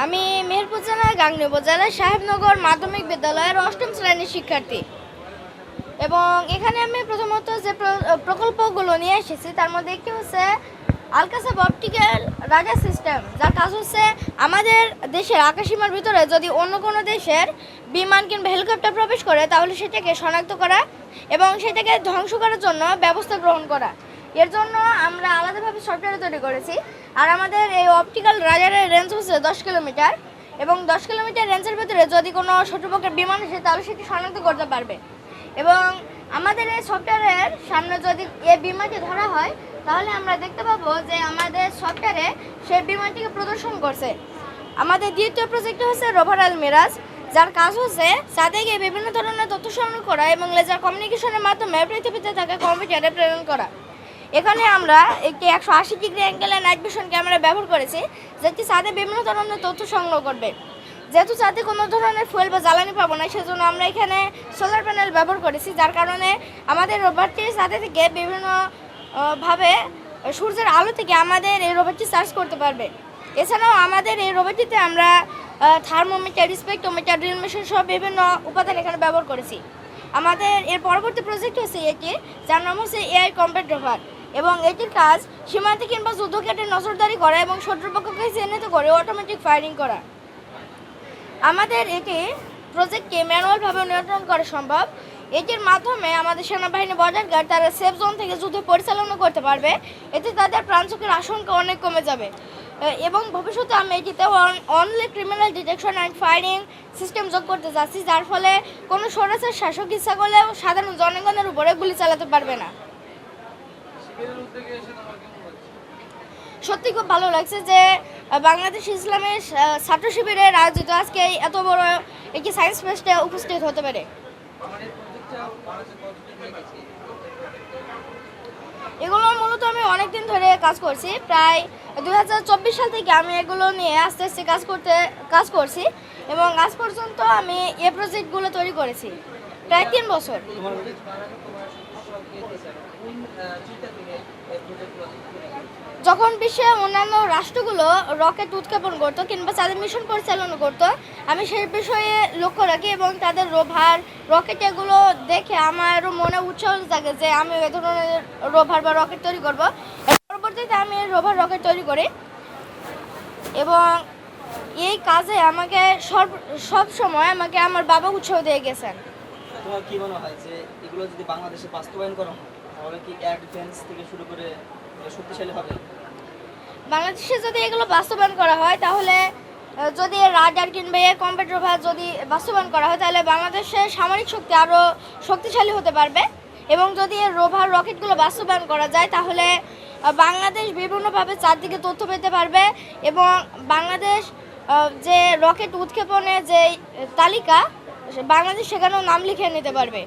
আমি মেহেরপুর জেলার গাংনী উপজেলার সাহেবনগর মাধ্যমিক বিদ্যালয়ের অষ্টম শ্রেণীর শিক্ষার্থী এবং এখানে আমি প্রথমত যে প্রকল্পগুলো নিয়ে এসেছি তার মধ্যে একটি হচ্ছে আলকাসাব অপটিক্যাল রাডার সিস্টেম, যার কাজ হচ্ছে আমাদের দেশের আকাশসীমার ভিতরে যদি অন্য কোনো দেশের বিমান কিংবা হেলিকপ্টার প্রবেশ করে তাহলে সেটাকে শনাক্ত করা এবং সেটাকে ধ্বংস করার জন্য ব্যবস্থা গ্রহণ করা। এর জন্য আমরা আলাদাভাবে সফটওয়্যার তৈরি করেছি। আর আমাদের এই অপটিক্যাল রাডারের রেঞ্জ হচ্ছে 10 কিলোমিটার এবং 10 কিলোমিটার রেঞ্জের ভিতরে যদি কোনো শত্রুপক্ষের বিমান আসে তাহলে সেটি শনাক্ত করতে পারবে। এবং আমাদের এই সফটওয়্যারের সামনে যদি এই বিমানটি ধরা হয় তাহলে আমরা দেখতে পাবো যে আমাদের সফটওয়্যারে সেই বিমানটিকে প্রদর্শন করছে। আমাদের দ্বিতীয় প্রজেক্ট হচ্ছে রোভার আল মিরাজ, যার কাজ হচ্ছে চাঁদে গিয়ে বিভিন্ন ধরনের তথ্য সংগ্রহ করা এবং লেজার কমিউনিকেশনের মাধ্যমে পৃথিবীতে থাকা কম্পিউটারে প্রেরণ করা। এখানে আমরা একটি 180 ডিগ্রি অ্যাঙ্গেলের নাইট ভিশন ক্যামেরা ব্যবহার করেছি, যেটি চাঁদে বিভিন্ন ধরনের তথ্য সংগ্রহ করবে। যেহেতু চাঁদে কোনো ধরনের ফুয়েল বা জ্বালানি পাবো না, সেজন্য আমরা এখানে সোলার প্যানেল ব্যবহার করেছি, যার কারণে আমাদের রোভারটি চাঁদে থেকে বিভিন্ন ভাবে সূর্যের আলো থেকে আমাদের এই রোভারটি চার্জ করতে পারবে। এছাড়াও আমাদের এই রোভারটিতে আমরা থার্মোমিটার, স্পেকট্রোমিটার, ড্রিল মেশিন সব বিভিন্ন উপাদান এখানে ব্যবহার করেছি। আমাদের এর পরবর্তী প্রজেক্ট হচ্ছে এটি, যার নাম হচ্ছে এআই কম্ব্যাট রোভার এবং এটির কাজ সীমান্তে কিংবা যুদ্ধক্ষেত্রে নজরদারি করা এবং শত্রুপক্ষকে চিহ্নিত করে অটোমেটিক ফায়ারিং করা। আমাদের এটি প্রজেক্টকে ম্যানুয়ালভাবে নিয়ন্ত্রণ করা সম্ভব। এটির মাধ্যমে আমাদের সেনাবাহিনী বর্ডার গার্ড তারা সেফ জোন থেকে যুদ্ধ পরিচালনা করতে পারবে। এতে তাদের প্রাণচুকের আশঙ্কা অনেক কমে যাবে এবং ভবিষ্যতে আমি এটিতে only criminal detection and firing system যোগ করতে যাচ্ছি, যার ফলে কোনো স্বৈরাচার শাসক ইচ্ছা করলেও সাধারণ জনগণের উপরে গুলি চালাতে পারবে না। সত্যি খুব ভালো লাগছে যে বাংলাদেশ ইসলামের ছাত্র শিবিরের আয়োজিত আজকে এত বড় একটি সায়েন্স ফেস্টে উপস্থিত হতে পারে। এগুলো মূলত আমি অনেকদিন ধরে কাজ করছি, প্রায় 2024 সাল থেকে আমি এগুলো নিয়ে আস্তে আস্তে কাজ করছি এবং আজ পর্যন্ত আমি এই প্রজেক্টগুলো তৈরি করেছি প্রায় 3 বছর। যখন বিশ্বের অন্যান্য রাষ্ট্রগুলো রকেট উৎক্ষেপণ করতো কিংবা চাঁদে মিশন পরিচালনা করতো, আমি সেই বিষয়ে লক্ষ্য রাখি এবং তাদের রোভার, রকেট এগুলো দেখে আমারও মনে উৎসাহ জাগে যে আমি এ ধরনের রোভার বা রকেট তৈরি করব। পরবর্তীতে আমি রোভার রকেট তৈরি করি এবং এই কাজে আমাকে সব সময় আমাকে আমার বাবা উৎসাহ দিয়ে গেছেন। তোমার কি মনে হয় যে এগুলো যদি বাংলাদেশে বাস্তবায়ন করা হয় তাহলে কি এয়ার ডিফেন্স থেকে শুরু করে শক্তিশালী হবে? বাংলাদেশে যদি এগুলো বাস্তবায়ন করা হয় তাহলে যদি রাডার কিংবা এয়ার কম্ব্যাট রোভার যদি বাস্তবায়ন করা হয় তাহলে বাংলাদেশের সামরিক শক্তি আরও শক্তিশালী হতে পারবে এবং যদি রোভার রকেটগুলো বাস্তবায়ন করা যায় তাহলে বাংলাদেশ বিভিন্নভাবে চারদিকে তথ্য পেতে পারবে এবং বাংলাদেশ যে রকেট উৎক্ষেপণের যে তালিকা, বাংলাদেশ সেখানেও নাম লিখে নিতে পারবে।